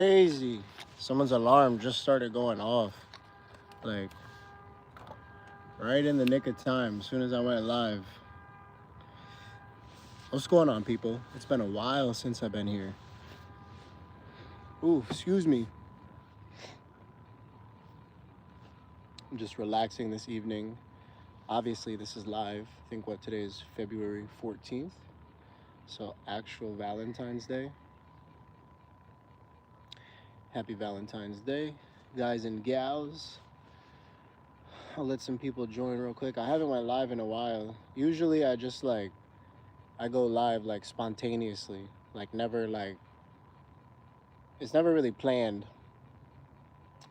crazy. Someone's alarm just started going off. Like, right in the nick of time, as soon as I went live. What's going on, people? It's been a while since I've been here. Ooh, excuse me. I'm just relaxing this evening. Obviously, this is live. I think what today is February 14th. So, actual Valentine's Day. Happy Valentine's Day, guys and gals. I'll let some people join real quick. I haven't went live in a while. Usually I just I go live like spontaneously. Like never like it's never really planned.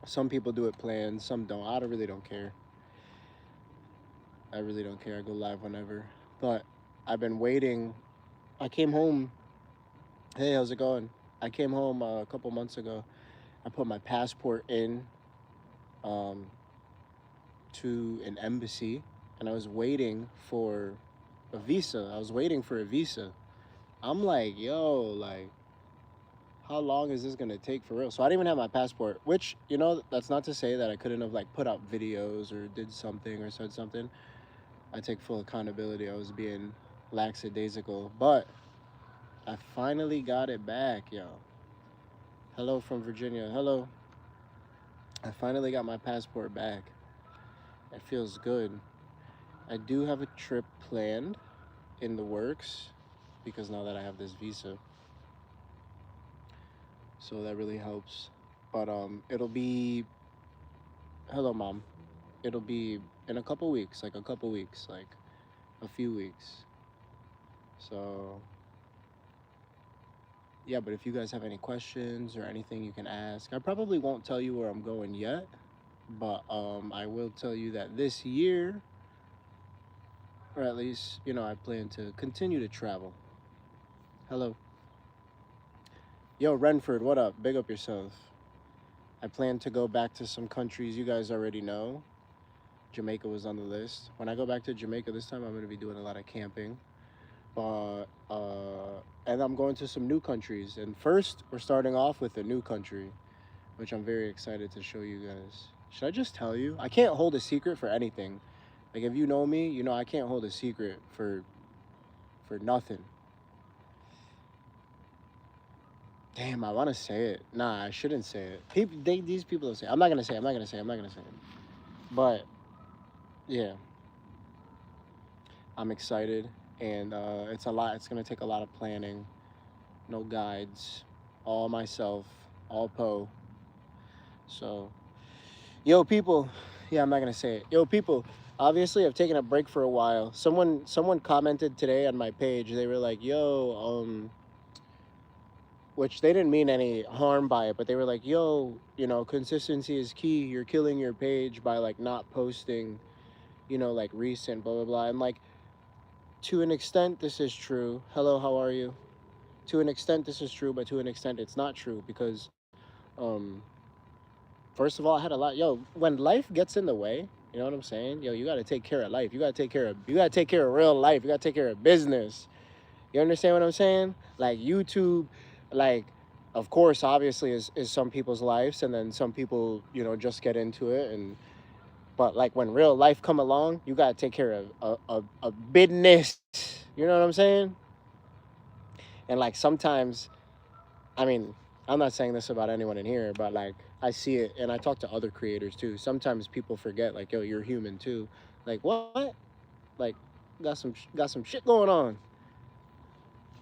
Some people do it planned, some don't. I really don't care. I really don't care. I go live whenever. But I've been waiting. I came home. Hey, how's it going? I came home a couple months ago. I put my passport in um, to an embassy, and I was waiting for a visa. I was waiting for a visa. I'm like, yo, like, how long is this gonna take for real? So I didn't even have my passport, which, that's not to say that I couldn't have like put out videos or did something or said something. I take full accountability. I was being lackadaisical, but I finally got it back, yo. Hello from Virginia. Hello. I finally got my passport back. It feels good. I do have a trip planned in the works because now that I have this visa, so that really helps. But it'll be hello, mom. It'll be in a couple weeks, like a couple weeks, like a few weeks. So yeah, but if you guys have any questions or anything, you can ask. I probably won't tell you where I'm going yet, but I will tell you that this year, or at least I plan to continue to travel. Hello, yo, Renford, what up? Big up yourself. I plan to go back to some countries you guys already know. Jamaica was on the list. When I go back to Jamaica this time, I'm going to be doing a lot of camping. But and I'm going to some new countries. And first, we're starting off with a new country, which I'm very excited to show you guys. Should I just tell you? I can't hold a secret for anything. Like if you know me, you know I can't hold a secret for nothing. Damn, I want to say it. Nah, I shouldn't say it. These people will say. I'm not gonna say. It. I'm not gonna say. It. I'm not gonna say it. But yeah, I'm excited, and it's a lot. It's gonna take a lot of planning. No guides, all myself, all Poe. So, yo, people. Yeah, I'm not gonna say it. Yo, people. Obviously, I've taken a break for a while. Someone commented today on my page. They were like, "Yo, which they didn't mean any harm by it, but they were like, yo, consistency is key. You're killing your page by like not posting, like recent, blah, blah, blah." And like, to an extent, this is true. Hello, how are you? To an extent, this is true, but to an extent, it's not true because, um, first of all, I had a lot. Yo, when life gets in the way, you know what I'm saying? Yo, you got to take care of life. You got to take care of real life. You got to take care of business. You understand what I'm saying? Like YouTube, like, of course, obviously is some people's lives, and then some people, just get into it. But like when real life come along, you gotta take care of a business. You know what I'm saying? And like sometimes, I mean, I'm not saying this about anyone in here, but like I see it, and I talk to other creators too. Sometimes people forget, like, yo, you're human too. Like what? Like got some shit going on.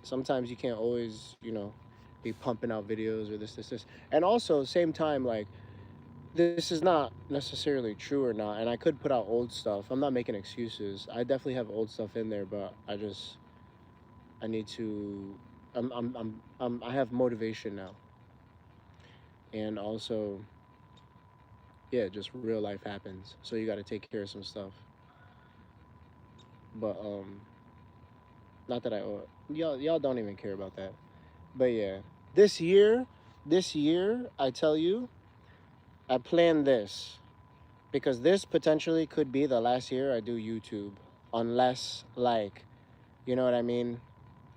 Sometimes you can't always, be pumping out videos or this. And also, same time, like, this is not necessarily true or not. And I could put out old stuff. I'm not making excuses. I definitely have old stuff in there, but I need to, I have motivation now. And also, yeah, just real life happens. So you got to take care of some stuff. But, not that y'all don't even care about that. But yeah, this year, I tell you, I planned this because this potentially could be the last year I do YouTube, unless like, you know what I mean.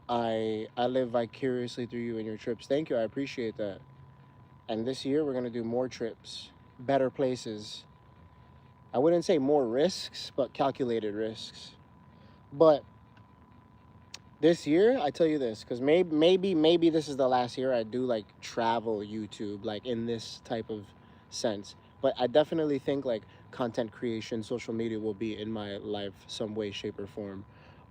I live vicariously through you and your trips. Thank you, I appreciate that. And this year we're gonna do more trips, better places. I wouldn't say more risks, but calculated risks. But this year, I tell you this, because maybe this is the last year I do like travel YouTube, like in this type of sense. But I definitely think like content creation, social media will be in my life some way, shape, or form.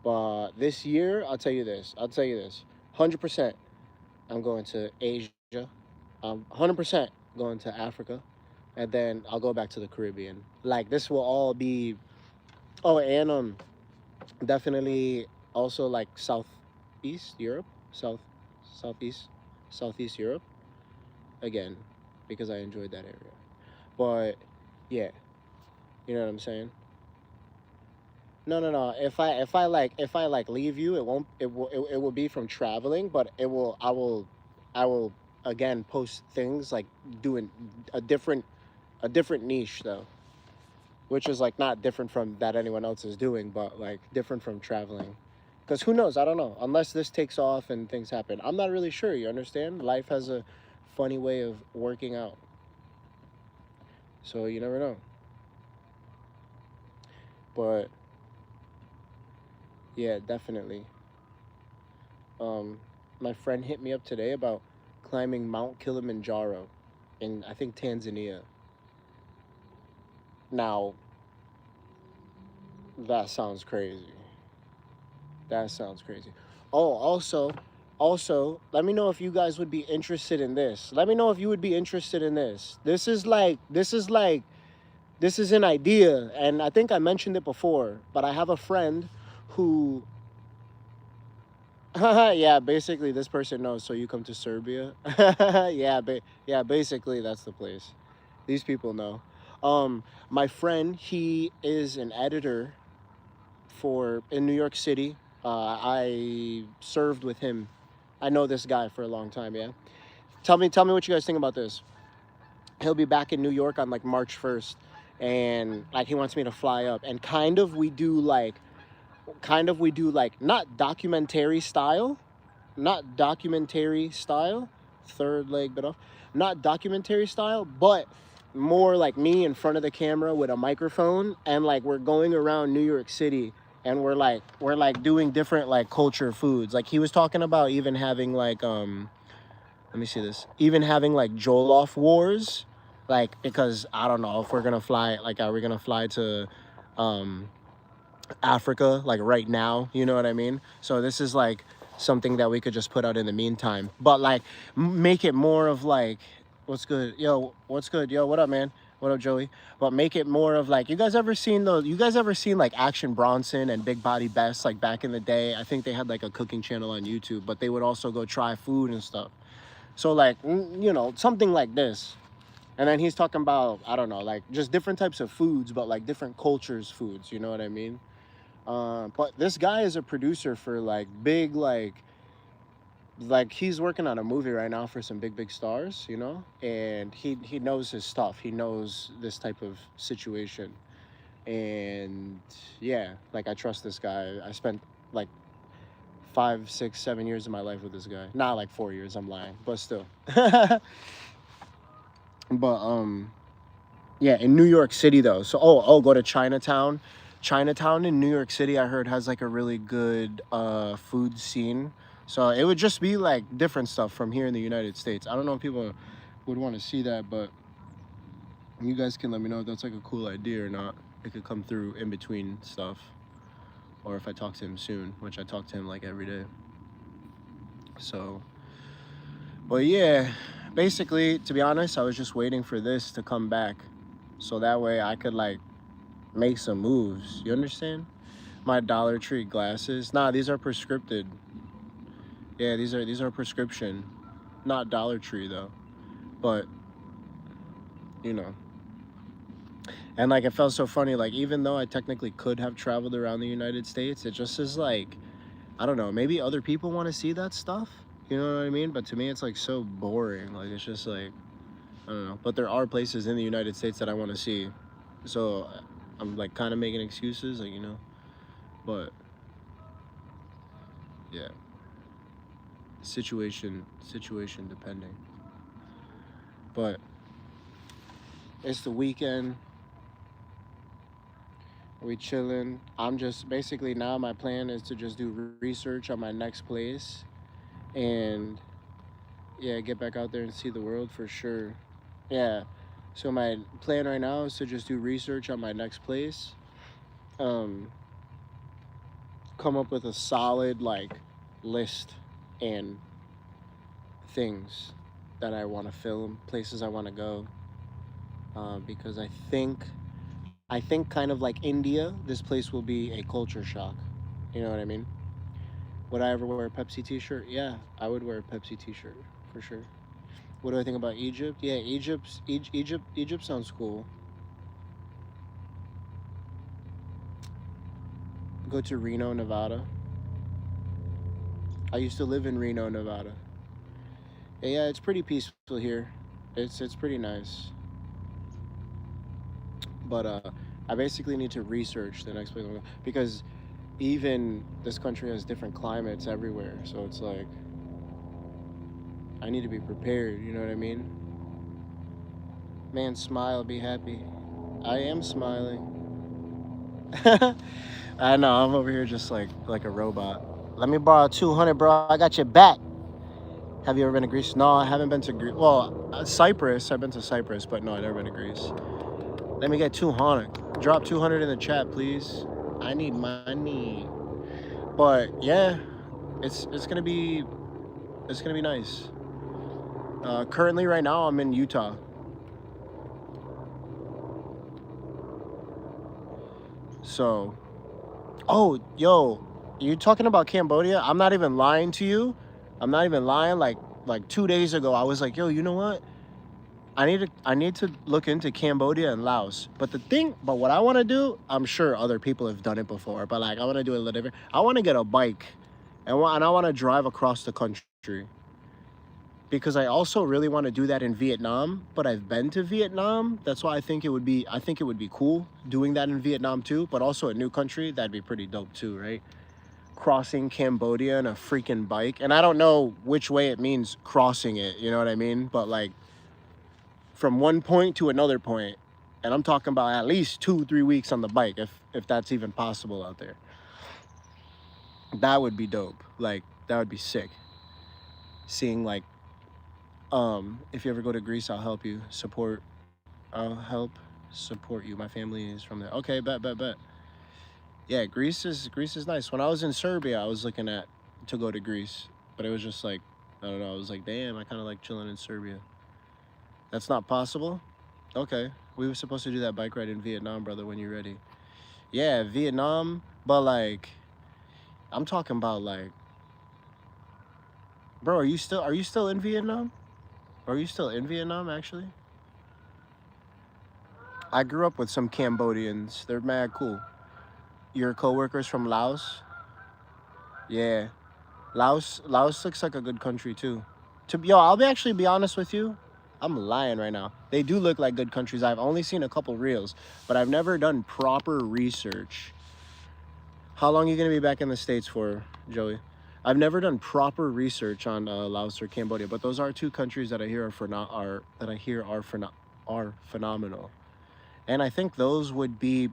But this year, I'll tell you this. 100%. I'm going to Asia. 100% going to Africa, and then I'll go back to the Caribbean. Like this will all be. Oh, and definitely also like Southeast Europe, Southeast, Southeast Europe again, because I enjoyed that area. But yeah, you know what I'm saying? No, no, no. If I like leave you, it will be from traveling, but I will again post things like doing a different a different niche though, which is like not different from that anyone else is doing, but like different from traveling. Because who knows? I don't know. Unless this takes off and things happen, I'm not really sure. You understand? Life has a funny way of working out, so you never know. But yeah, definitely. Um, my friend hit me up today about climbing Mount Kilimanjaro in I think Tanzania. Now that sounds crazy. That sounds crazy. Oh, also, let me know if you guys would be interested in this. Let me know if you would be interested in this. This is an idea, and I think I mentioned it before, but I have a friend who yeah, basically this person knows, so you come to Serbia. Yeah, basically that's the place. These people know. My friend, he is an editor for in New York City. I served with him. I know this guy for a long time. Yeah. Tell me what you guys think about this. He'll be back in New York on like March 1st, and like he wants me to fly up and kind of we do like not documentary style, not documentary style. Third leg bit off. Not documentary style, but more like me in front of the camera with a microphone, and like we're going around New York City, and we're like doing different like culture foods. Like he was talking about even having like let me see this. Even having like Jollof wars, like because I don't know if we're gonna fly. Like, are we gonna fly to um Africa like right now? You know what I mean? So this is like something that we could just put out in the meantime, but like make it more of like, what's good, yo, what's good, yo, what up, man, what up, Joey? But make it more of like, you guys ever seen like Action Bronson and Big Body Best, like back in the day? I think they had like a cooking channel on YouTube, but they would also go try food and stuff. So like, something like this. And then he's talking about, I don't know, like just different types of foods, but like different cultures foods, you know what I mean? But this guy is a producer for like big, like he's working on a movie right now for some big stars, and he knows his stuff. He knows this type of situation, and yeah, like I trust this guy. I spent like 5, 6, 7 years of my life with this guy. Not like 4 years. I'm lying, but still. But yeah, in New York City though. So go to Chinatown. Chinatown in New York City, I heard, has like a really good food scene. So it would just be like different stuff from here in the United States. I don't know if people would want to see that, but you guys can let me know if that's like a cool idea or not. It could come through in between stuff, or if I talk to him soon, which I talk to him like every day. So, but yeah, basically, to be honest, I was just waiting for this to come back, so that way I could like make some moves. You understand? My Dollar Tree glasses. Nah, these are prescripted. Yeah, these are prescription, not Dollar Tree though. But you know, and like it felt so funny. Like even though I technically could have traveled around the United States, it just is like, I don't know. Maybe other people want to see that stuff. You know what I mean? But to me, it's like so boring. Like it's just like, I don't know. But there are places in the United States that I want to see, so I'm like kind of making excuses, like But yeah, situation depending. But it's the weekend. We chilling. I'm just basically now my plan is to just do research on my next place and yeah, get back out there and see the world for sure. Yeah. So my plan right now is to just do research on my next place. Um, come up with a solid like list and things that I want to film, places I want to go. Because I think kind of like India, this place will be a culture shock. You know what I mean? Would I ever wear a Pepsi T-shirt? Yeah, I would wear a Pepsi T-shirt for sure. What do I think about Egypt? Yeah, Egypt sounds cool. Go to Reno, Nevada. I used to live in Reno, Nevada. Yeah, it's pretty peaceful here. It's pretty nice. But I basically need to research the next place I'm going because even this country has different climates everywhere. So it's like I need to be prepared. You know what I mean? Man, smile, be happy. I am smiling. I know I'm over here just like a robot. Let me borrow 200, bro. I got your back. Have you ever been to Greece? No, I haven't been to Greece. Well, Cyprus. I've been to Cyprus, but no, I've never been to Greece. Let me get 200. Drop 200 in the chat, please. I need money. But yeah, it's gonna be nice. Currently, right now, I'm in Utah. So, oh, yo, you talking about Cambodia? I'm not even lying to you. I'm not even lying. Like 2 days ago, I was like, yo, you know what? I need to look into Cambodia and Laos. But what I want to do, I'm sure other people have done it before. But like, I want to do it a little different. I want to get a bike, and I want to drive across the country. Because I also really want to do that in Vietnam, but I've been to Vietnam. That's why I think it would be cool doing that in Vietnam too, but also a new country, that'd be pretty dope too, right? Crossing Cambodia on a freaking bike. And I don't know which way it means crossing it, you know what I mean? But like from one point to another point, and I'm talking about at least 2-3 weeks on the bike if that's even possible out there. That would be dope. Like that would be sick. Seeing like if you ever go to Greece, I'll help you support. I'll help support you. My family is from there. Okay, bet. Yeah, Greece is nice. When I was in Serbia, I was looking at to go to Greece, but it was just like I don't know. I was like, damn, I kind of like chilling in Serbia. That's not possible. Okay, we were supposed to do that bike ride in Vietnam, brother. When you're ready. Yeah, Vietnam, but like I'm talking about like, bro, are you still in Vietnam? Are you still in Vietnam actually? I grew up with some Cambodians. They're mad cool. Your coworkers from Laos? Yeah. Laos looks like a good country too. I'll actually be honest with you. I'm lying right now. They do look like good countries. I've only seen a couple reels, but I've never done proper research. How long are you gonna be back in the States for, Joey? I've never done proper research on Laos or Cambodia, but those are two countries that I hear are phenomenal. And I think those would be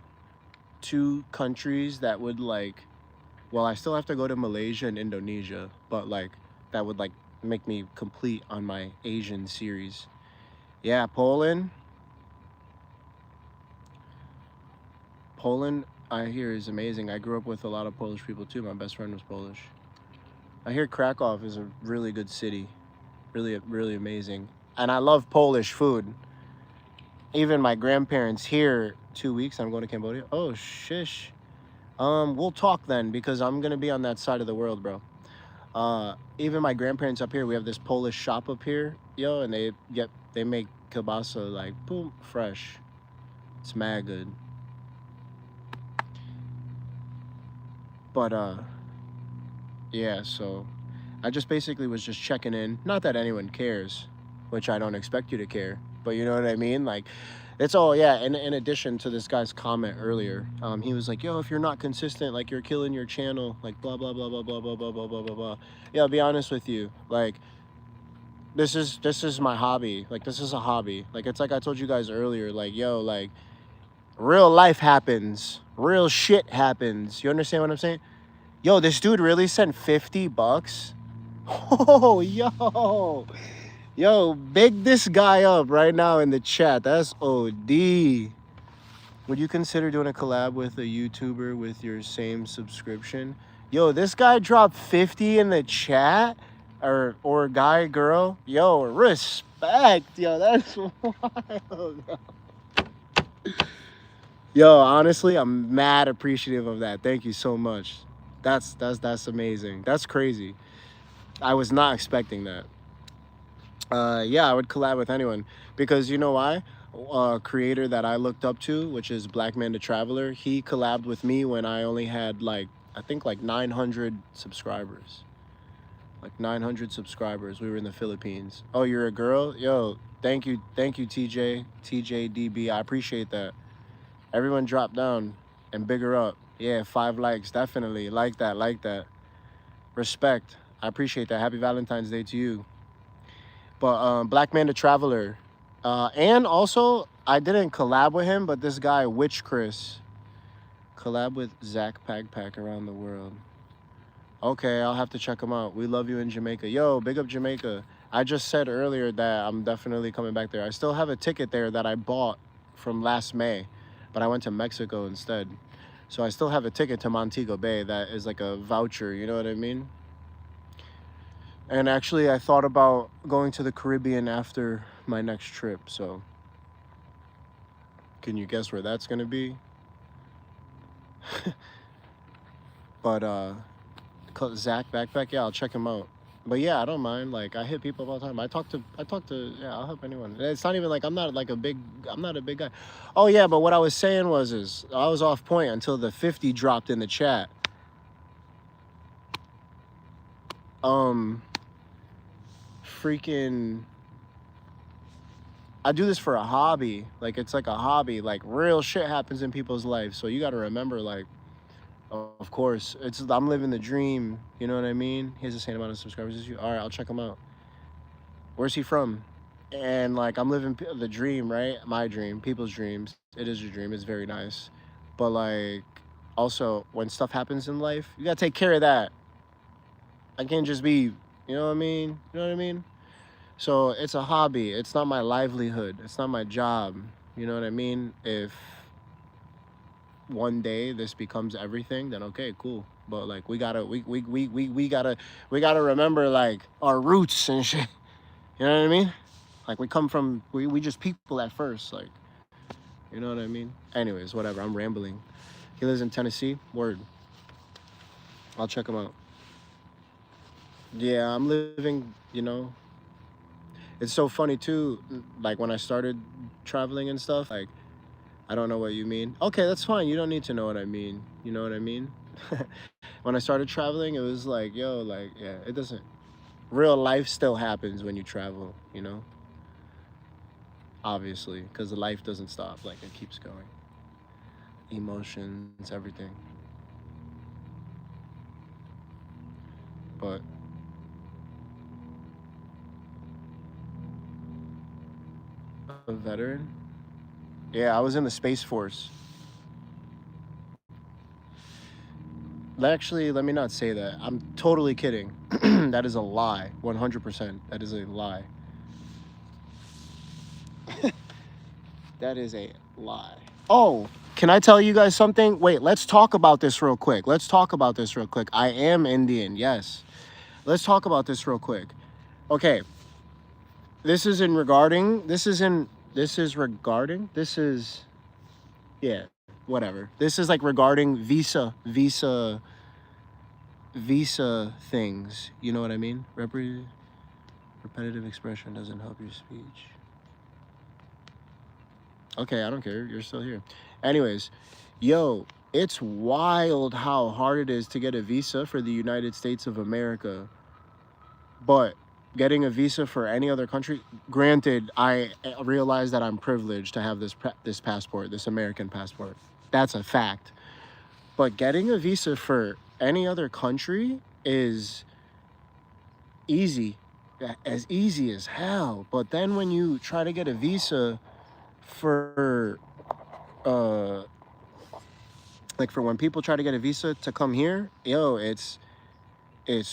two countries that would like well, I still have to go to Malaysia and Indonesia, but like that would like make me complete on my Asian series. Yeah, Poland I hear is amazing. I grew up with a lot of Polish people too. My best friend was Polish. I hear Krakow is a really good city. Really amazing. And I love Polish food. Even my grandparents here 2 weeks I'm going to Cambodia. Oh shish. We'll talk then because I'm gonna be on that side of the world, bro. Even my grandparents up here, we have this Polish shop up here, yo, and they make kielbasa like boom fresh. It's mad good. But yeah. So I just basically was just checking in. Not that anyone cares, which I don't expect you to care, but you know what I mean. Like it's all yeah. And in addition to this guy's comment earlier, he was like, "Yo, if you're not consistent, like you're killing your channel, like blah blah blah blah blah blah blah blah blah blah blah." Yeah, I'll be honest with you, like this is my hobby. Like, this is a hobby. Like, it's like I told you guys earlier. Like, yo, like, real life happens. Real shit happens. You understand what I'm saying? Yo, this dude really sent $50. Oh, yo, big this guy up right now in the chat. That's OD. Would you consider doing a collab with a YouTuber with your same subscription? Yo, this guy dropped 50 in the chat, or guy, girl. Yo, respect. Yo, that's wild. Yo, honestly, I'm mad appreciative of that. Thank you so much. That's amazing. That's crazy. I was not expecting that. Yeah, I would collab with anyone because you know why? A creator that I looked up to, which is Black Man the Traveler, he collabed with me when I only had like, I think like 900 subscribers. Like 900 subscribers. We were in the Philippines. Oh, you're a girl? Yo, thank you, TJDB. I appreciate that. Everyone drop down and bigger up. Yeah, 5 likes, definitely. Like that. Respect. I appreciate that. Happy Valentine's Day to you. But Black Man the Traveler. And also, I didn't collab with him, but this guy, Witch Chris, collab with Zach Pack around the world. Okay, I'll have to check him out. We love you in Jamaica. Yo, big up Jamaica. I just said earlier that I'm definitely coming back there. I still have a ticket there that I bought from last May, but I went to Mexico instead. So I still have a ticket to Montego Bay that is like a voucher, you know what I mean? And actually, I thought about going to the Caribbean after my next trip, so can you guess where that's gonna be? But Zach Backpack, yeah, I'll check him out. But yeah, I don't mind. Like, I hit people all the time. I talk to, yeah, I'll help anyone. It's not even like I'm not a big guy. Oh yeah, but what I was saying is I was off point until the 50 dropped in the chat. Freaking, I do this for a hobby. Like, it's like a hobby. Like, real shit happens in people's lives. So you got to remember, like, of course, I'm living the dream. You know what I mean? He has the same amount of subscribers as you. All right, I'll check him out. Where's he from? And like, I'm living the dream, right? My dream, people's dreams. It is your dream. It's very nice. But like, also, when stuff happens in life, you gotta take care of that. I can't just be, you know what I mean? You know what I mean? So it's a hobby. It's not my livelihood. It's not my job. You know what I mean? If one day this becomes everything, then okay, cool. But like, we gotta remember like our roots and shit. You know what I mean? Like, we come from, we just people at first, like, you know what I mean? Anyways, whatever, I'm rambling. He lives in Tennessee. Word. I'll check him out. Yeah, I'm living, you know. It's so funny too, like when I started traveling and stuff, like, I don't know what you mean. Okay, that's fine. You don't need to know what I mean. You know what I mean? When I started traveling, it was like, yo, like, yeah, it doesn't, real life still happens when you travel, you know? Obviously, because the life doesn't stop, like, it keeps going. Emotions, everything. But a veteran? Yeah, I was in the Space Force. Actually, let me not say that. I'm totally kidding. That is a lie. 100%. That is a lie. That is a lie. Oh, can I tell you guys something? Wait, let's talk about this real quick. I am Indian, yes. Let's talk about this real quick. Okay. Yeah, whatever. This is like regarding visa things. You know what I mean? Repetitive expression doesn't help your speech. Okay, I don't care. You're still here. Anyways, yo, it's wild how hard it is to get a visa for the United States of America. But getting a visa for any other country, granted, I realize that I'm privileged to have this passport, this American passport. That's a fact. But getting a visa for any other country is easy. as easy as hell. But then when you try to get a visa for uh like for when people try to get a visa to come here, yo, it's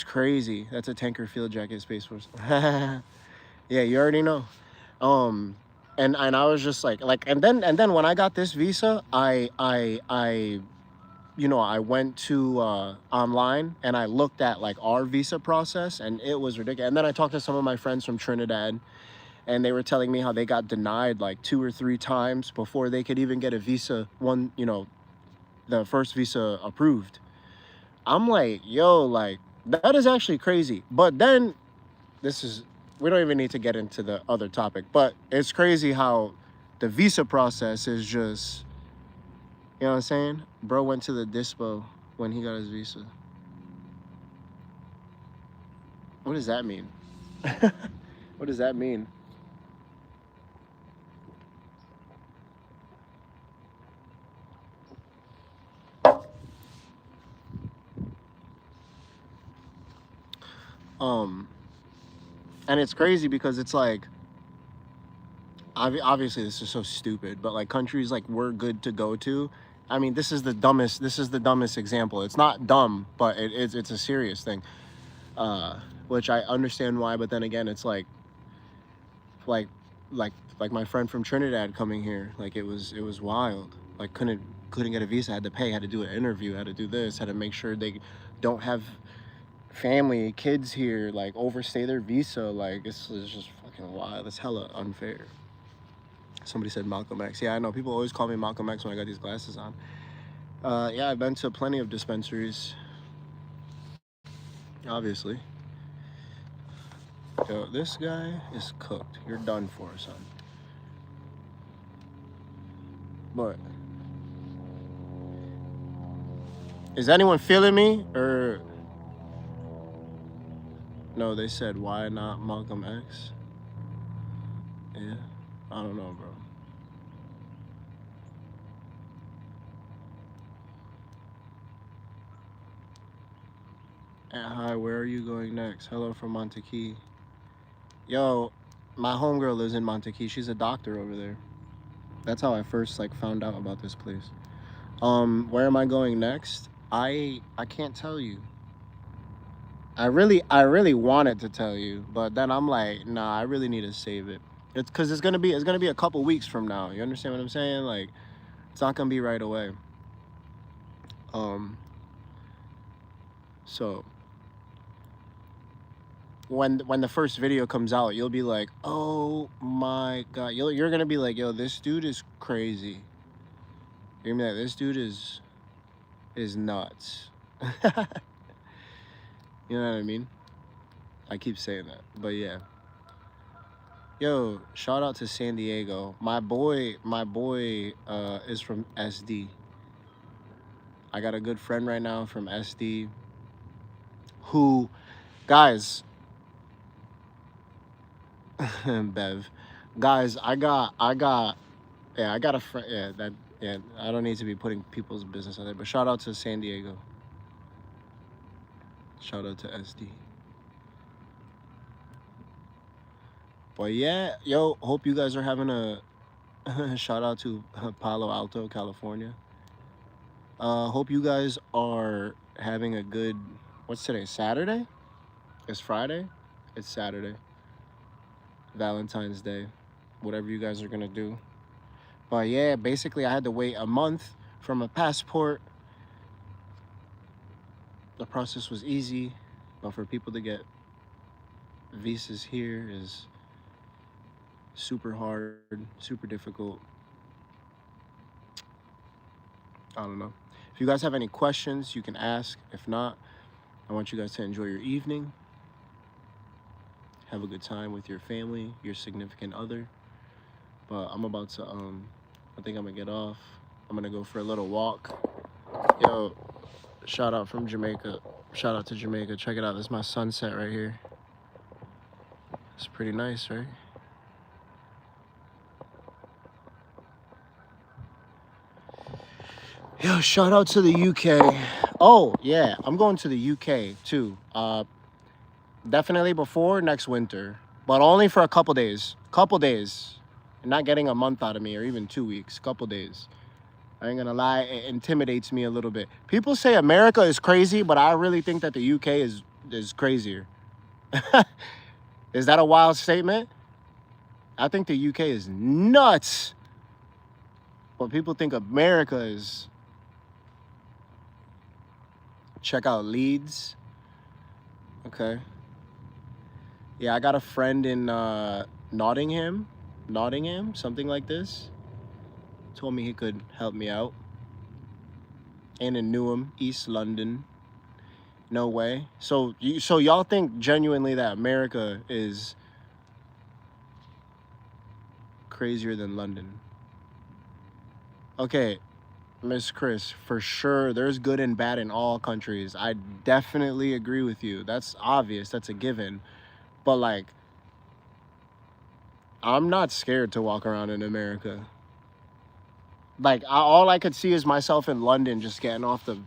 crazy. That's a tanker field jacket, Space Force. Yeah, you already know. Um and I was just like and then when I got this visa, I you know, I went to online and I looked at like our visa process, and it was ridiculous. And then I talked to some of my friends from Trinidad, and they were telling me how they got denied like 2 or 3 times before they could even get a visa, one, you know, the first visa approved. I'm like, yo, like that is actually crazy. But then this is, we don't even need to get into the other topic, but it's crazy how the visa process is just, you know what I'm saying? Bro went to the dispo when he got his visa. What does that mean? What does that mean? Um, and it's crazy because it's like, obviously this is so stupid, but like countries like we're good to go to. I mean, this is the dumbest. This is the dumbest example. It's not dumb, but it's a serious thing. Which I understand why, but then again, it's like like like my friend from Trinidad coming here. Like it was wild. Like couldn't get a visa. Had to pay. Had to do an interview. Had to do this. Had to make sure they don't have family, kids here. Like overstay their visa. Like it's just fucking wild. It's hella unfair. Somebody said Malcolm X. Yeah, I know. People always call me Malcolm X when I got these glasses on. Yeah, I've been to plenty of dispensaries. Obviously. Yo, this guy is cooked. You're done for, son. But is anyone feeling me? Or no, they said why not Malcolm X? Yeah. I don't know, bro. Hi, where are you going next? Hello from Montequay. Yo, my homegirl lives in Montequay. She's a doctor over there. That's how I first like found out about this place. Where am I going next? I can't tell you. I really wanted to tell you, but then I'm like, nah, I really need to save it. It's because it's gonna be a couple weeks from now. You understand what I'm saying? Like, it's not gonna be right away. Um, so when the first video comes out, you'll be like, oh my god, you're gonna be like, yo, this dude is crazy. You're gonna be like, this dude is nuts. You know what I mean? I keep saying that, but yeah. Yo, shout out to San Diego. My boy is from SD. I got a good friend right now from SD who, guys, Bev, guys, yeah, I got a friend, yeah, I don't need to be putting people's business out there, but shout out to San Diego. Shout out to SD. But yeah, yo, hope you guys are having a shout out to Palo Alto, California. Hope you guys are having a good, what's today? Saturday? It's Friday? It's Saturday. Valentine's Day. Whatever you guys are gonna do. But yeah, basically I had to wait a month for my passport. The process was easy, but for people to get visas here is super hard, super difficult. I don't know. If you guys have any questions, you can ask. If not, I want you guys to enjoy your evening. Have a good time with your family, your significant other. But I'm about to, I think I'm gonna get off. I'm gonna go for a little walk. Yo, shout out from Jamaica. Shout out to Jamaica. Check it out. This is my sunset right here. It's pretty nice, right? Yo, shout out to the UK. Oh, yeah, I'm going to the UK too. Definitely before next winter, but only for a couple days. Couple days. You're not getting a month out of me or even 2 weeks. Couple days. I ain't gonna lie, it intimidates me a little bit. People say America is crazy, but I really think that the UK is crazier. Is that a wild statement? I think the UK is nuts. But people think America is. Check out Leeds. Okay. Yeah, I got a friend in Nottingham, something like this. Told me he could help me out. And in Newham, East London. No way. So y'all think genuinely that America is crazier than London? Okay, Miss Chris, for sure, there's good and bad in all countries. I definitely agree with you. That's obvious. That's a given. But like, I'm not scared to walk around in America. Like, all I could see is myself in London just getting off the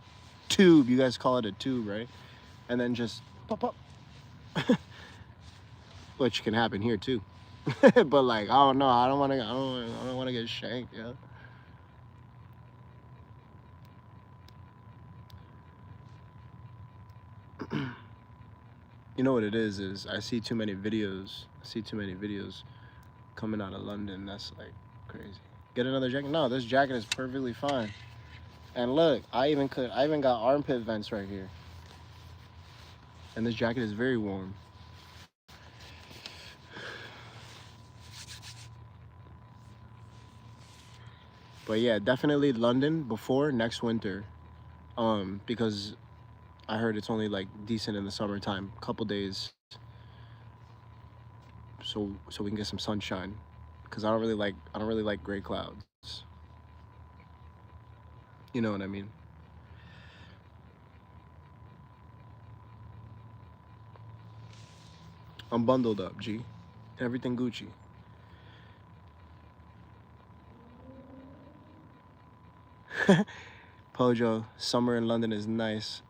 tube. You guys call it a tube, right? And then just pop up. Which can happen here too. But like, I don't know. I don't want to get shanked, yeah. You know what it is I see too many videos. Coming out of London. That's like crazy. Get another jacket? No, this jacket is perfectly fine. And look, I even got armpit vents right here. And this jacket is very warm. But yeah, definitely London before next winter. Because I heard it's only like decent in the summertime, couple days. So we can get some sunshine. Cause I don't really like gray clouds. You know what I mean? I'm bundled up, G. Everything Gucci. Pojo, summer in London is nice.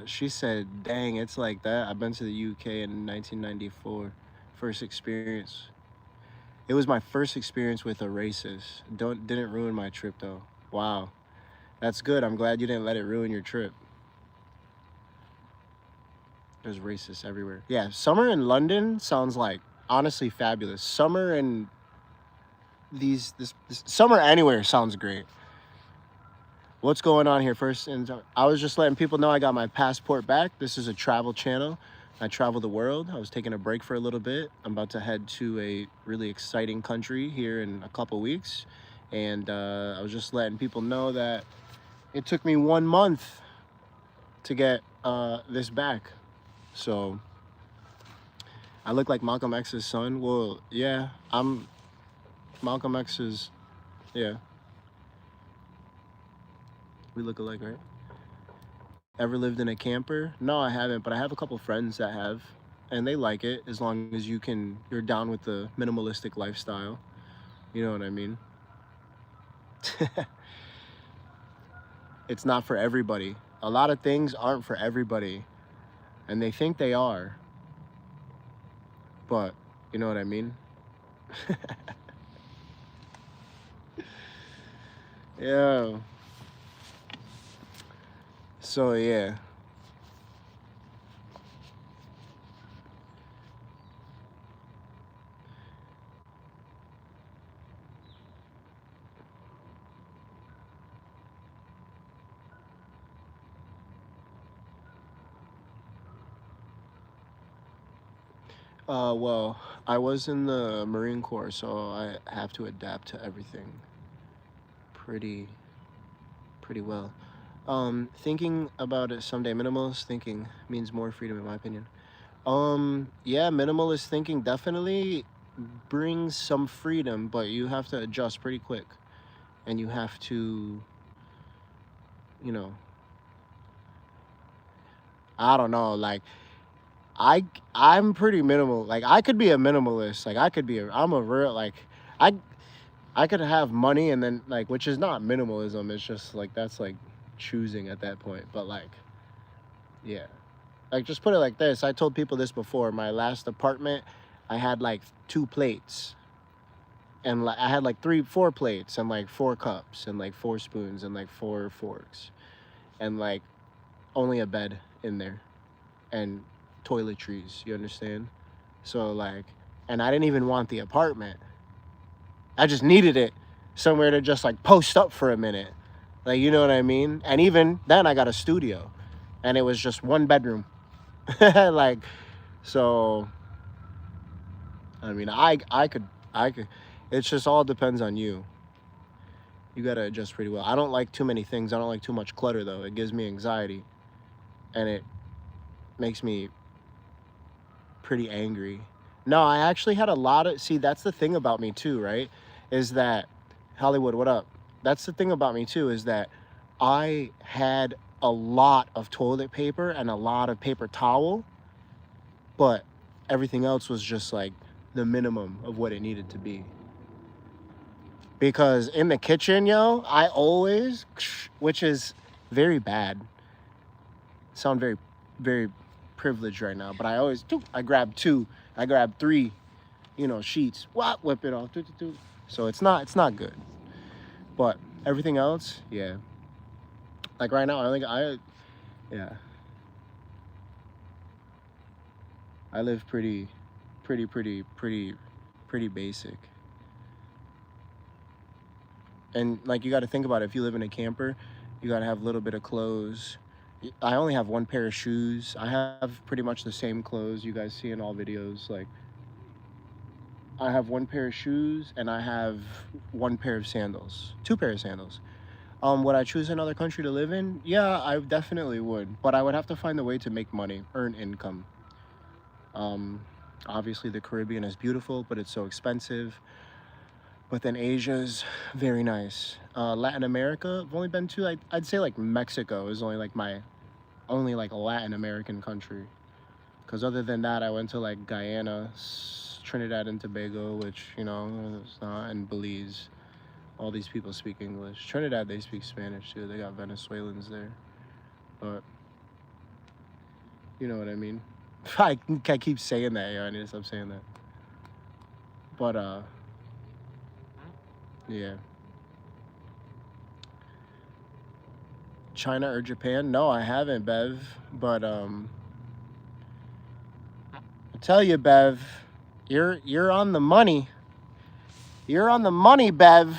She said, dang, it's like that. I've been to the UK in 1994. First experience. It was my first experience with a racist. Didn't ruin my trip though. Wow. That's good. I'm glad you didn't let it ruin your trip. There's racists everywhere. Yeah, summer in London sounds like honestly fabulous. Summer in this summer anywhere sounds great. What's going on here first? And I was just letting people know I got my passport back. This is a travel channel. I travel the world. I was taking a break for a little bit. I'm about to head to a really exciting country here in a couple weeks. And I was just letting people know that it took me 1 month to get this back. So I look like Malcolm X's son. Well, yeah, I'm Malcolm X's, yeah. We look alike, right? Ever lived in a camper? No, I haven't, but I have a couple friends that have, and they like it as long as you're down with the minimalistic lifestyle. You know what I mean? It's not for everybody. A lot of things aren't for everybody, and they think they are, but you know what I mean? Yeah. So yeah. Well, I was in the Marine Corps, so I have to adapt to everything pretty well. Thinking about it someday, minimalist thinking means more freedom, in my opinion. Yeah, minimalist thinking definitely brings some freedom, but you have to adjust pretty quick, and you have to, you know, I don't know, like I'm pretty minimal. Like I could be a minimalist. Like I'm a real like I I could have money and then like which is not minimalism. It's just like that's like choosing at that point. But like yeah. Like, just put it like this. I told people this before. My last apartment, I had like 2 plates. And like I had like 4 plates and like 4 cups and like 4 spoons and like 4 forks. And like only a bed in there. And toiletries, you understand? So like, and I didn't even want the apartment. I just needed it somewhere to just like post up for a minute. Like, you know what I mean? And even then I got a studio and it was just 1 bedroom. Like, so I mean, I could it's just all depends on you. You got to adjust pretty well. I don't like too many things. I don't like too much clutter though. It gives me anxiety and it makes me pretty angry. No, I actually had a lot of, see, that's the thing about me too, right? Is that, Hollywood, what up? That's the thing about me too, is that I had a lot of toilet paper and a lot of paper towel, but everything else was just like the minimum of what it needed to be. Because in the kitchen, yo, I always, which is very bad, sound very, very privileged right now, but I grab 2, I grab 3, sheets, whip it off, so it's not good. But everything else, yeah, like right now, yeah, I live pretty basic. And like, you got to think about it. If you live in a camper, you got to have a little bit of clothes. I only have 1 pair of shoes. I have pretty much the same clothes you guys see in all videos. Like, I have 1 pair of shoes and I have 1 pair of sandals, 2 pair of sandals. Would I choose another country to live in? Yeah, I definitely would, but I would have to find a way to make money, earn income. Um, Obviously the Caribbean is beautiful, but it's so expensive. But then Asia's very nice. Latin America, I've only been to, like, I'd say like Mexico is only like my only like Latin American country. Because other than that, I went to like Guyana, Trinidad and Tobago, which, it's not, and Belize. All these people speak English. Trinidad, they speak Spanish too. They got Venezuelans there. But, you know what I mean? I keep saying that, I need to stop saying that. But, yeah. China or Japan? No, I haven't, Bev. But, I tell you, Bev, you're on the money. You're on the money, Bev.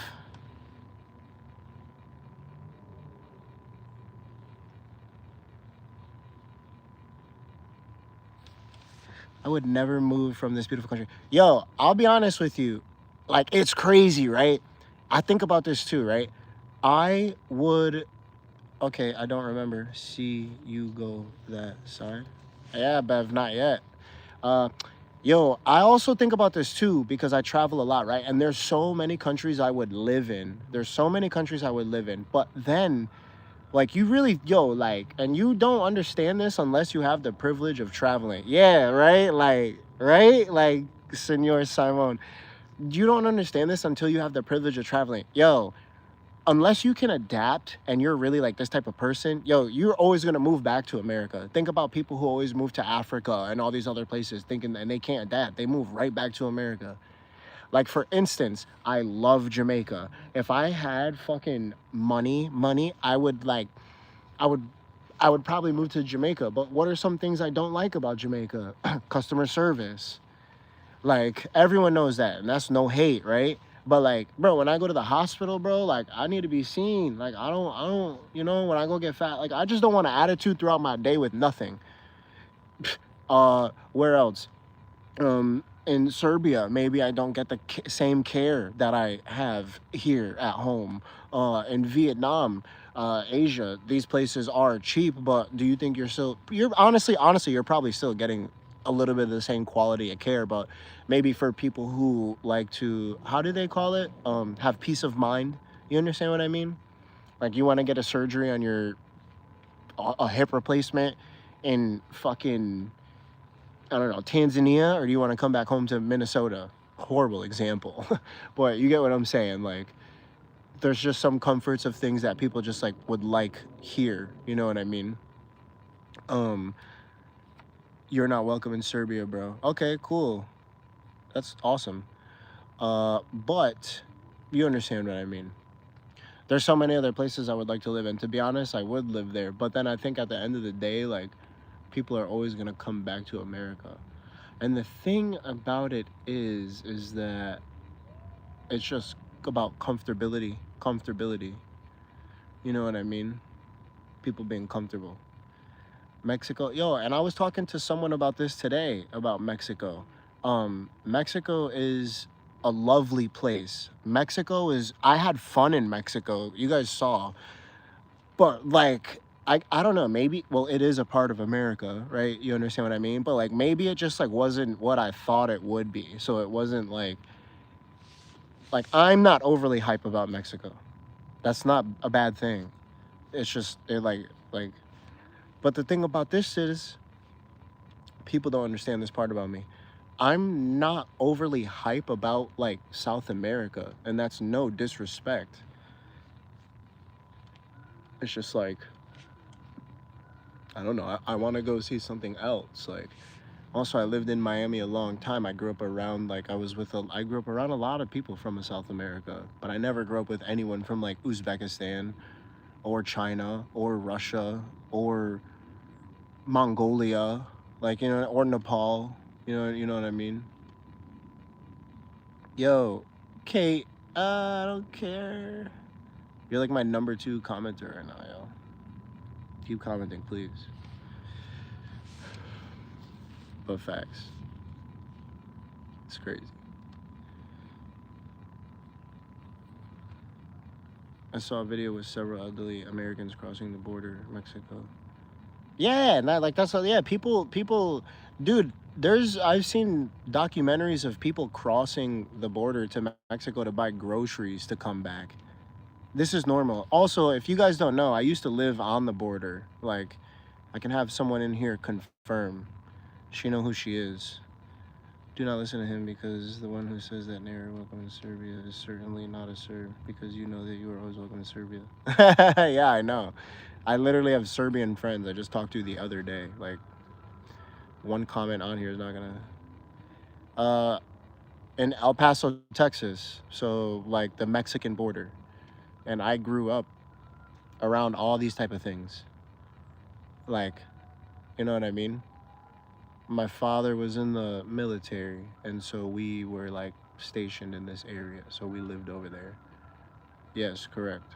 I would never move from this beautiful country. Yo, I'll be honest with you. Like, it's crazy, right? I think about this too, right? I would, okay, I don't remember. See you go that side. Yeah, Bev, not yet. Uh, Yo, I also think about this too because I travel a lot, right? And there's so many countries I would live in. There's so many countries I would live in. But then, like, you really, yo, like, and you don't understand this unless you have the privilege of traveling. Yeah, right? Like, right? Like, Senor Simon, you don't understand this until you have the privilege of traveling. Yo, unless you can adapt and you're really like this type of person, yo, you're always going to move back to America. Think about people who always move to Africa and all these other places thinking and they can't adapt. They move right back to America. Like, for instance, I love Jamaica. If I had fucking money, I would I would probably move to Jamaica. But what are some things I don't like about Jamaica? Customer service. Like, everyone knows that, and that's no hate, right? But like, bro, when I go to the hospital, bro, like, I need to be seen. Like, I don't, when I go get fat, like, I just don't want an attitude throughout my day with nothing. Where else? In Serbia, maybe I don't get the same care that I have here at home. In Vietnam, Asia, these places are cheap, but do you think you're honestly, you're probably still getting a little bit of the same quality of care, but maybe for people who like to, how do they call it? Have peace of mind. You understand what I mean? Like, you want to get a surgery on a hip replacement in fucking, I don't know, Tanzania, or do you want to come back home to Minnesota? Horrible example. But you get what I'm saying. Like, there's just some comforts of things that people just like would like here. You know what I mean? Um, You're not welcome in Serbia, bro. Okay, cool. That's awesome. But you understand what I mean. There's so many other places I would like to live in. To be honest, I would live there. But then I think at the end of the day, like, people are always gonna come back to America. And the thing about it is that it's just about comfortability. Comfortability. You know what I mean? People being comfortable. Mexico, yo, and I was talking to someone about this today about Mexico. Mexico is a lovely place. Mexico is I had fun in Mexico. You guys saw. But like I don't know, maybe well it is a part of America, right? You understand what I mean? But like maybe it just like wasn't what I thought it would be. So it wasn't like I'm not overly hype about Mexico. That's not a bad thing. It's just it like but the thing about this is people don't understand this part about me. I'm not overly hype about like South America, and that's no disrespect. It's just like I don't know. I want to go see something else. Like also, I lived in Miami a long time. I grew up around like I grew up around a lot of people from South America, but I never grew up with anyone from like Uzbekistan or China or Russia or Mongolia, like or Nepal. You know what I mean. Yo, Kate, I don't care. You're like my number two commenter right now, yo. Keep commenting, please. But facts. It's crazy. I saw a video with several elderly Americans crossing the border, Mexico. Yeah, and that's what, yeah, dude, I've seen documentaries of people crossing the border to Mexico to buy groceries to come back. This is normal. Also, if you guys don't know, I used to live on the border. Like, I can have someone in here confirm. She know who she is. Do not listen to him because the one who says that never welcome to Serbia is certainly not a Serb because you know that you are always welcome to Serbia. Yeah, I know. I literally have Serbian friends I just talked to the other day. Like one comment on here is not gonna. Uh, in El Paso, Texas, so like the Mexican border, and I grew up around all these type of things. Like, you know what I mean? My father was in the military, and so we were like stationed in this area, so we lived over there. Yes, correct.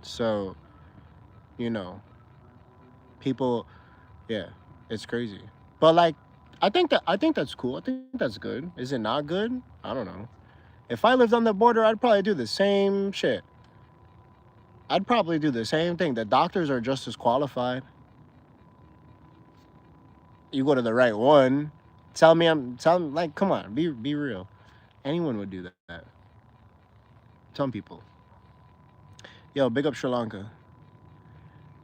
So, you know, people, yeah, it's crazy. But like, I think that's cool. I think that's good. Is it not good? I don't know. If I lived on the border, I'd probably do the same shit. I'd probably do the same thing. The doctors are just as qualified. You go to the right one. Tell me like come on, be real. Anyone would do that. Some people. Yo, big up Sri Lanka.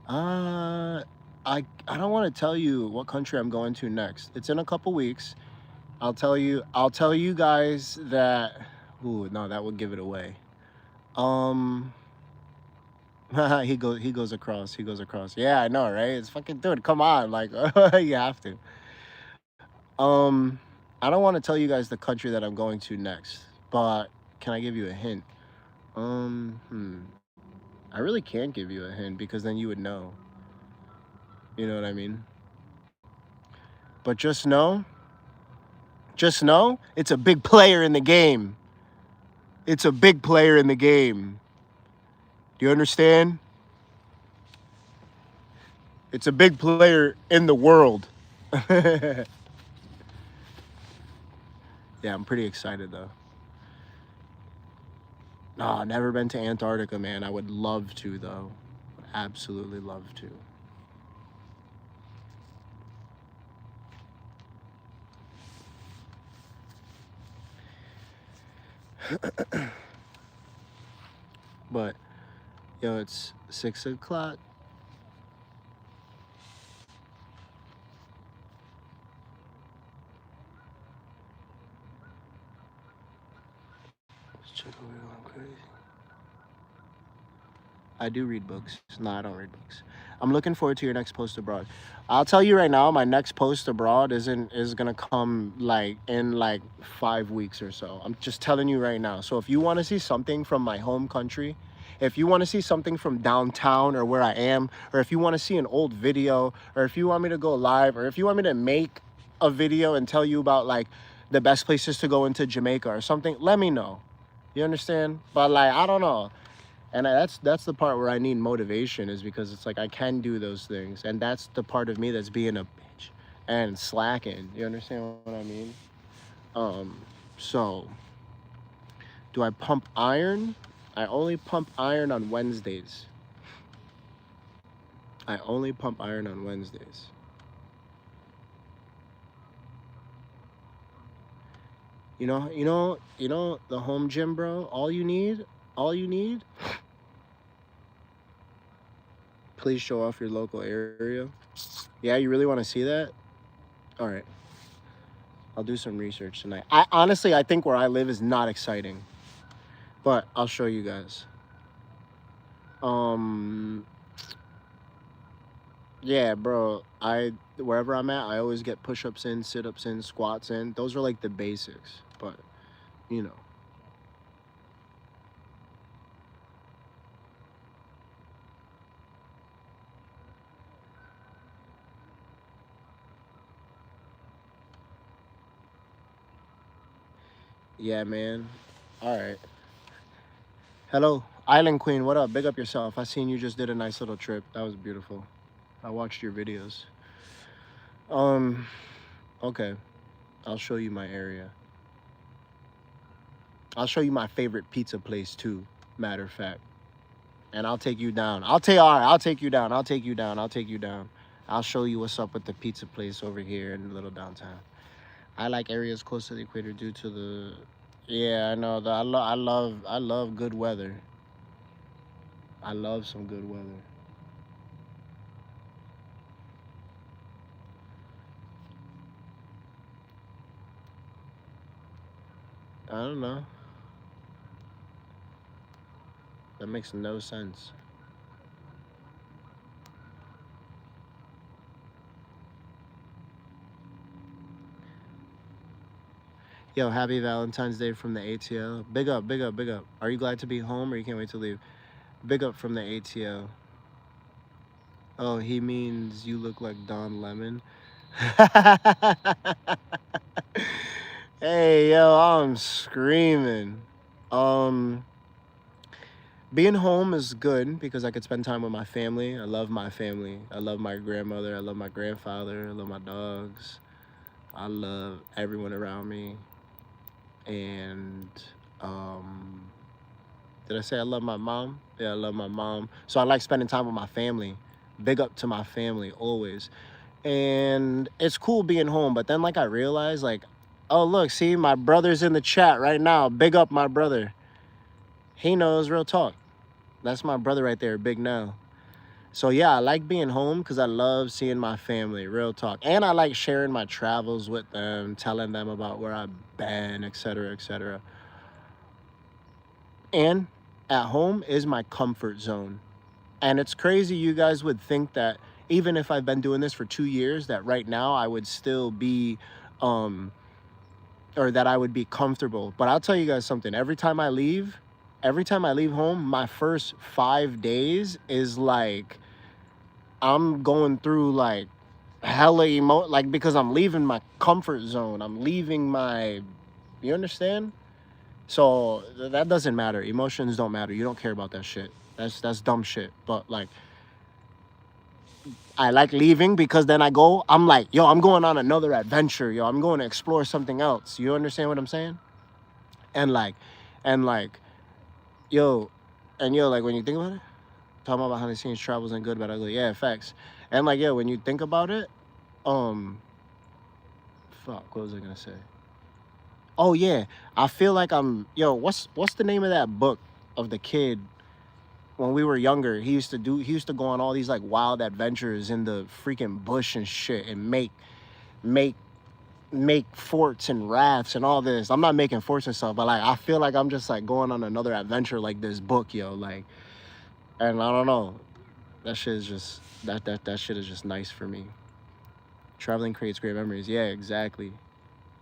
Uh I don't want to tell you what country I'm going to next. It's in a couple weeks. I'll tell you guys that ooh, no, that would give it away. Um he goes across. He goes across. Yeah, I know, right? It's fucking dude, come on. Like you have to. Um I don't want to tell you guys the country that I'm going to next, but can I give you a hint? Hmm. I really can't give you a hint because then you would know. You know what I mean? But just know, it's a big player in the game. It's a big player in the game. Do you understand? It's a big player in the world. Yeah, I'm pretty excited though. Nah, never been to Antarctica, man. I would love to though. Would absolutely love to. But yo, it's 6 o'clock. Let's check over here. I'm crazy. I do read books. No, I don't read books. I'm looking forward to your next post abroad. I'll tell you right now, my next post abroad is gonna come like in like 5 weeks or so. I'm just telling you right now. So if you want to see something from my home country, if you want to see something from downtown or where I am, or if you want to see an old video, or if you want me to go live, or if you want me to make a video and tell you about like the best places to go into Jamaica or something, let me know. You understand? But like, I don't know. And that's the part where I need motivation, is because it's like I can do those things, and that's the part of me that's being a bitch and slacking. You understand what I mean? So do I pump iron? I only pump iron on Wednesdays. I only pump iron on Wednesdays. You know the home gym, bro. All you need. Please show off your local area. Yeah, you really want to see that? All right. I'll do some research tonight. I honestly, I think where I live is not exciting, but I'll show you guys. Um, yeah, bro. Wherever I'm at, I always get push-ups in, sit-ups in, squats in. Those are like the basics, but you know. Yeah, man. All right. Hello, Island Queen. What up? Big up yourself. I seen you just did a nice little trip. That was beautiful. I watched your videos. Um, okay. I'll show you my area. I'll show you my favorite pizza place too, matter of fact. And I'll take you down. All right, I'll take you down. I'll take you down. I'll take you down. I'll show you what's up with the pizza place over here in the little downtown. I like areas close to the equator due to the, yeah, I know. I love good weather. I love some good weather. I don't know. That makes no sense. Yo, happy Valentine's Day from the ATL. Big up, big up, big up. Are you glad to be home or you can't wait to leave? Big up from the ATL. Oh, he means you look like Don Lemon. Hey, yo, I'm screaming. Um, Being home is good because I could spend time with my family. I love my family. I love my grandmother. I love my grandfather. I love my dogs. I love everyone around me. And um, did I say I love my mom? Yeah, I love my mom. So I like spending time with my family. Big up to my family always. And it's cool being home, but then like I realized like, oh look, see my brother's in the chat right now. Big up my brother. He knows real talk. That's my brother right there, Big Now. So yeah, I like being home because I love seeing my family, real talk. And I like sharing my travels with them, telling them about where I've been, etc., etc. And at home is my comfort zone. And it's crazy you guys would think that even if I've been doing this for 2 years, that right now I would still be, um, or that I would be comfortable. But I'll tell you guys something. Every time I leave home, my first 5 days is like, I'm going through like hella like because I'm leaving my comfort zone. I'm leaving my, you understand? So that doesn't matter. Emotions don't matter. You don't care about that shit. That's dumb shit. But like I like leaving because then I'm like, yo, I'm going on another adventure, yo. I'm going to explore something else. You understand what I'm saying? And like and like yo like when you think about it, talking about behind the scenes travels and good but ugly. Yeah, facts. And like when you think about it, um fuck, what was I gonna say? Oh yeah, I feel like what's the name of that book of the kid when we were younger? He used to go on all these like wild adventures in the freaking bush and shit and make make forts and rafts and all this. I'm not making forts and stuff, but like I feel like I'm just like going on another adventure like this book, yo, like, and I don't know. That shit is just that shit is just nice for me. Traveling creates great memories. Yeah, exactly.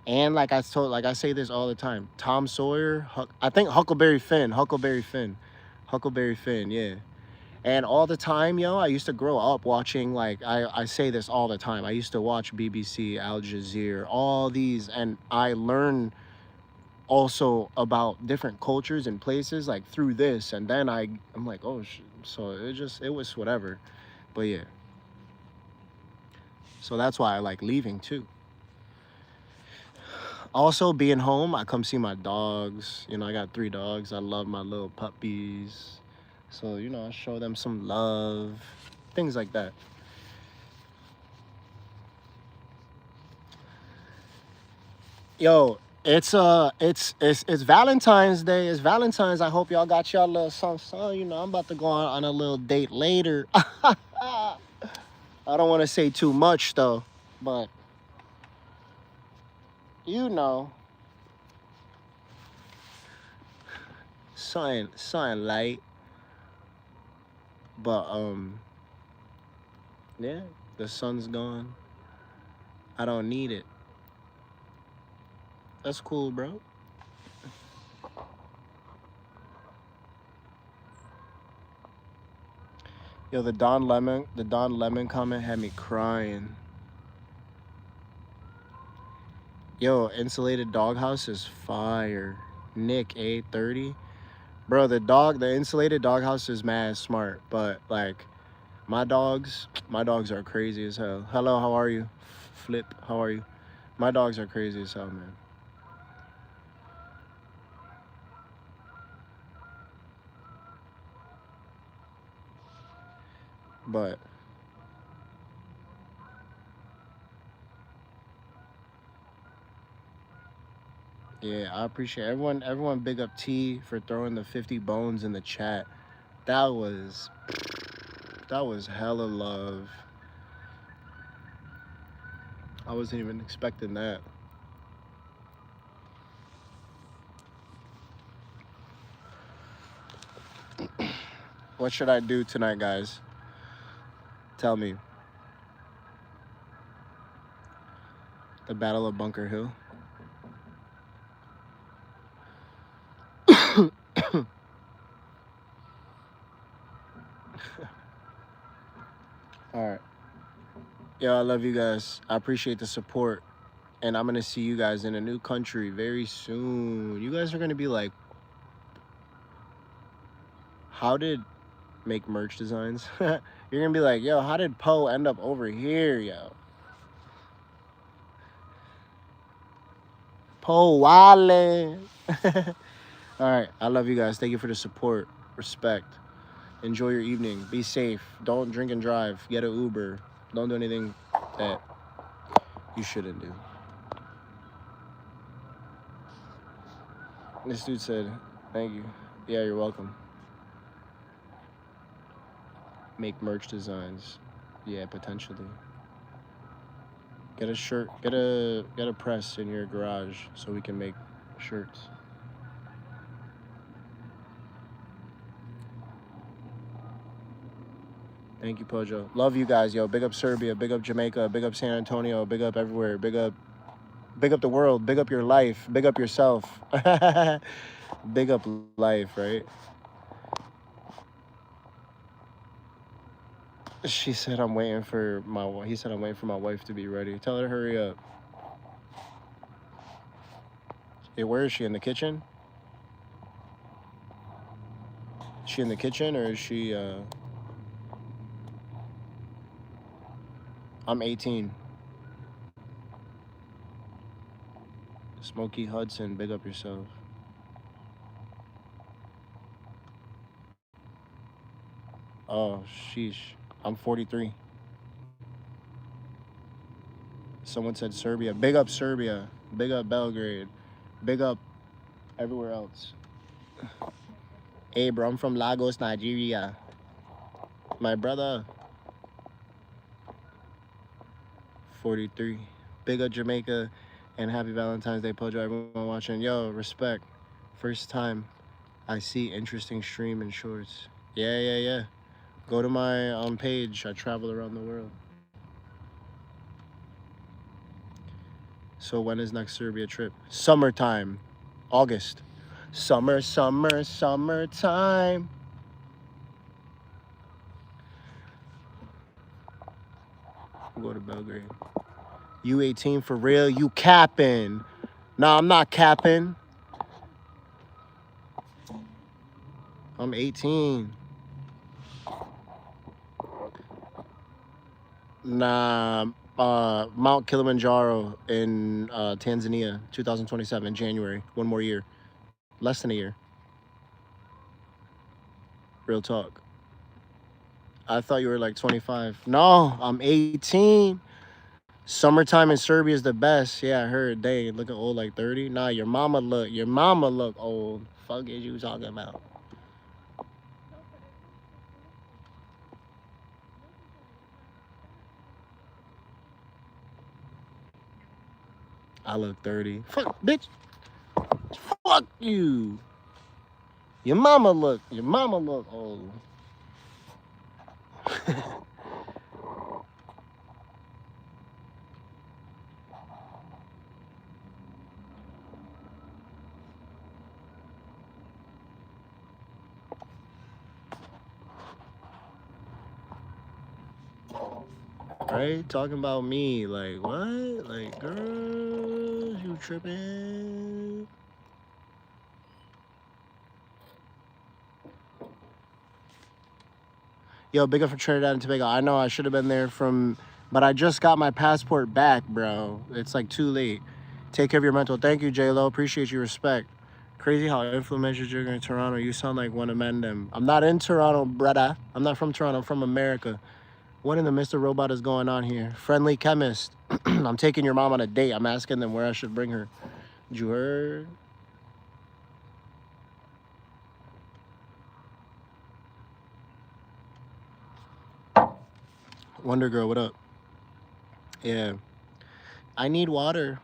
And like I say this all the time. Tom Sawyer, I think Huckleberry Finn. Yeah. And all the time, yo, I used to grow up watching, like, I say this all the time. I used to watch BBC, Al Jazeera, all these, and I learned also about different cultures and places, like, through this. And then I'm like, oh, so it was whatever. But yeah, so that's why I like leaving too. Also, being home, I come see my dogs. You know, I got 3 dogs. I love my little puppies. So, you know, I show them some love, things like that. Yo, it's Valentine's Day. It's Valentine's. I hope y'all got y'all little something. You know, I'm about to go on a little date later. I don't want to say too much though, but you know, something light. But yeah, the sun's gone. I don't need it. That's cool, bro. Yo, the Don Lemon comment had me crying. Yo, insulated doghouse is fire. Nick A30. Bro, the insulated doghouse is mad smart, but like my dogs are crazy as hell. Hello, how are you? Flip, how are you? My dogs are crazy as hell, man. But yeah, I appreciate everyone. Everyone, big up T for throwing the 50 bones in the chat. That was that was hella love. I wasn't even expecting that. What should I do tonight, guys? Tell me. The Battle of Bunker Hill. All right. Yo, I love you guys. I appreciate the support. And I'm going to see you guys in a new country very soon. You guys are going to be like, how did make merch designs? You're going to be like, yo, how did Poe end up over here, yo? Poe Wale. All right. I love you guys. Thank you for the support. Respect. Enjoy your evening. Be safe. Don't drink and drive. Get an Uber. Don't do anything that you shouldn't do. This dude said, thank you. Yeah, you're welcome. Make merch designs. Yeah, potentially. Get a shirt. Get a press in your garage so we can make shirts. Thank you, Pojo. Love you guys, yo. Big up Serbia. Big up Jamaica. Big up San Antonio. Big up everywhere. Big up the world. Big up your life. Big up yourself. Big up life, right? She said I'm waiting for my. He said I'm waiting for my wife to be ready. Tell her to hurry up. Hey, where is she? In the kitchen? Is she in the kitchen or is she? I'm 18. Smokey Hudson, big up yourself. Oh, sheesh. I'm 43. Someone said Serbia. Big up Serbia. Big up Belgrade. Big up everywhere else. Hey, bro, I'm from Lagos, Nigeria. My brother. 43. Big up Jamaica and happy Valentine's Day, Pojo. Everyone watching. Yo, respect. First time I see interesting stream and shorts. Yeah, yeah, yeah. Go to my page. I travel around the world. So when is next Serbia trip? Summertime. August. Summer, summer, summertime. We'll go to Belgrade. You 18 for real? You capping. Nah, I'm not capping. I'm 18. Nah, Mount Kilimanjaro in Tanzania, 2027, January. One more year. Less than a year. Real talk. I thought you were like 25. No, I'm 18. Summertime in Serbia is the best. Yeah, I heard. They looking old like 30. Nah, your mama look old. Fuck is you talking about? I look 30. Fuck, bitch. Fuck you. Your mama look old. Right? Talking about me. Like, what? Like, girl, you tripping? Yo, big up for Trinidad and Tobago. I know I should have been there but I just got my passport back, bro. It's like too late. Take care of your mental. Thank you, J-Lo. Appreciate your respect. Crazy how influential you're in Toronto. You sound like one of them. I'm not in Toronto, brother. I'm not from Toronto. I'm from America. What in the Mr. Robot is going on here? Friendly chemist. I'm taking your mom on a date. I'm asking them where I should bring her. Did you heard? Wonder Girl, what up? Yeah. I need water.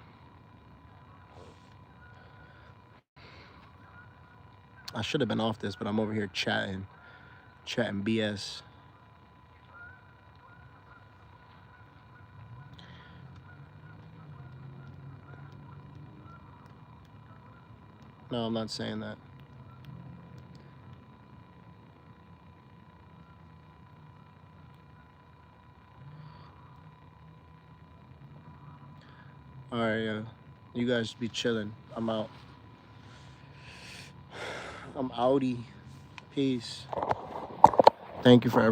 I should have been off this, but I'm over here chatting BS. No, I'm not saying that. All right, yeah. You guys be chilling. I'm out. I'm outie. Peace. Thank you for everything.